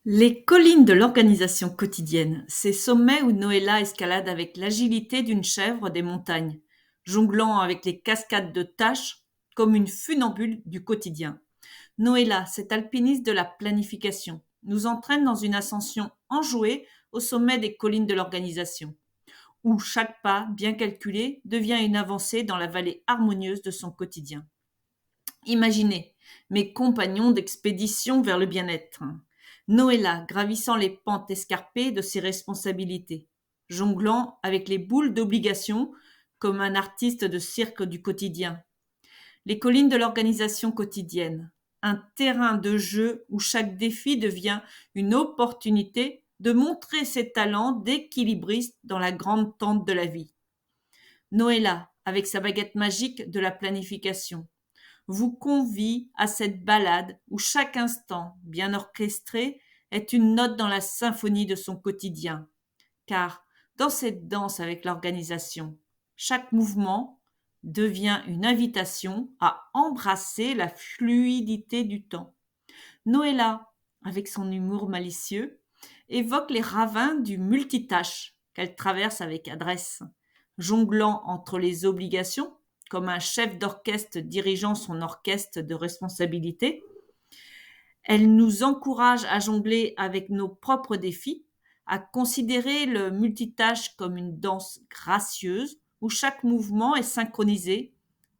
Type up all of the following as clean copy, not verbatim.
Les collines de l'organisation quotidienne, ces sommets où Noëlla escalade avec l'agilité d'une chèvre des montagnes, jonglant avec les cascades de tâches comme une funambule du quotidien. Noëlla, cet alpiniste de la planification, nous entraîne dans une ascension enjouée au sommet des collines de l'organisation, où chaque pas, bien calculé, devient une avancée dans la vallée harmonieuse de son quotidien. Imaginez mes compagnons d'expédition vers le bien-être. Noëlla gravissant les pentes escarpées de ses responsabilités, jonglant avec les boules d'obligation comme un artiste de cirque du quotidien. Les collines de l'organisation quotidienne, un terrain de jeu où chaque défi devient une opportunité de montrer ses talents d'équilibriste dans la grande tente de la vie. Noëlla, avec sa baguette magique de la planification, vous convie à cette balade où chaque instant, bien orchestré, est une note dans la symphonie de son quotidien. Car dans cette danse avec l'organisation, chaque mouvement devient une invitation à embrasser la fluidité du temps. Noëlla, avec son humour malicieux, évoque les ravins du multitâche qu'elle traverse avec adresse, jonglant entre les obligations, comme un chef d'orchestre dirigeant son orchestre de responsabilité. Elle nous encourage à jongler avec nos propres défis, à considérer le multitâche comme une danse gracieuse où chaque mouvement est synchronisé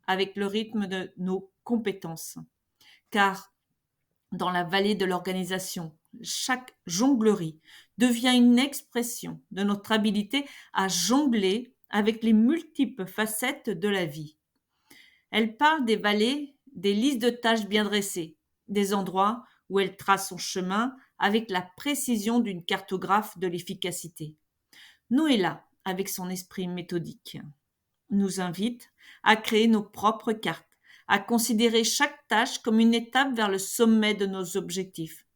avec le rythme de nos compétences. Car dans la vallée de l'organisation, chaque jonglerie devient une expression de notre habilité à jongler avec les multiples facettes de la vie. Elle parle des vallées, des listes de tâches bien dressées, des endroits où elle trace son chemin avec la précision d'une cartographe de l'efficacité. Noëlla, avec son esprit méthodique, nous invite à créer nos propres cartes, à considérer chaque tâche comme une étape vers le sommet de nos objectifs.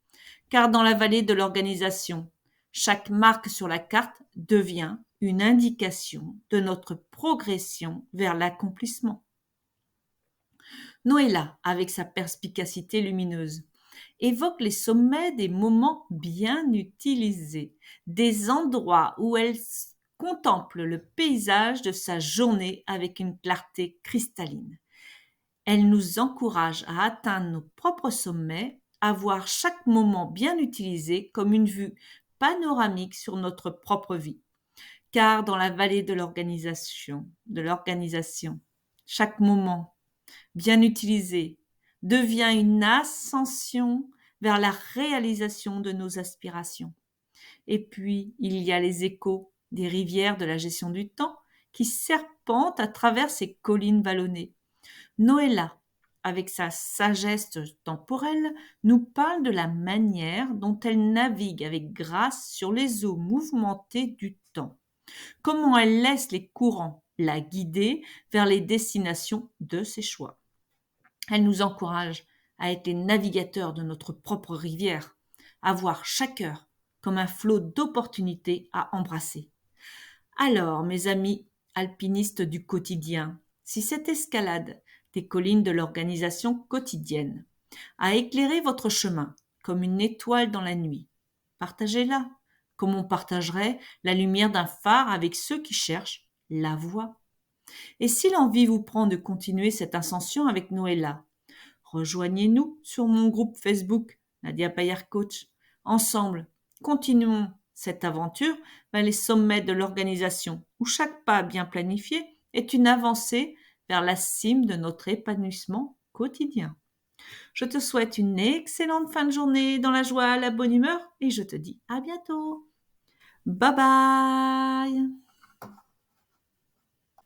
Car dans la vallée de l'organisation, chaque marque sur la carte devient une indication de notre progression vers l'accomplissement. Noëlla, avec sa perspicacité lumineuse, évoque les sommets des moments bien utilisés, des endroits où elle contemple le paysage de sa journée avec une clarté cristalline. Elle nous encourage à atteindre nos propres sommets, à voir chaque moment bien utilisé comme une vue panoramique sur notre propre vie. Car dans la vallée de l'organisation, chaque moment bien utilisé devient une ascension vers la réalisation de nos aspirations. Et puis, il y a les échos des rivières de la gestion du temps qui serpentent à travers ces collines vallonnées. Noëlla, avec sa sagesse temporelle, nous parle de la manière dont elle navigue avec grâce sur les eaux mouvementées du temps. Comment elle laisse les courants la guider vers les destinations de ses choix. Elle nous encourage à être les navigateurs de notre propre rivière, à voir chaque heure comme un flot d'opportunités à embrasser. Alors, mes amis alpinistes du quotidien, si cette escalade des collines de l'organisation quotidienne a éclairé votre chemin comme une étoile dans la nuit, partagez-la comme on partagerait la lumière d'un phare avec ceux qui cherchent la voie. Et si l'envie vous prend de continuer cette ascension avec Noëlla, rejoignez-nous sur mon groupe Facebook, Nadia Payard Coach. Ensemble, continuons cette aventure vers les sommets de l'organisation, où chaque pas bien planifié est une avancée vers la cime de notre épanouissement quotidien. Je te souhaite une excellente fin de journée dans la joie, la bonne humeur et je te dis à bientôt. Bye bye!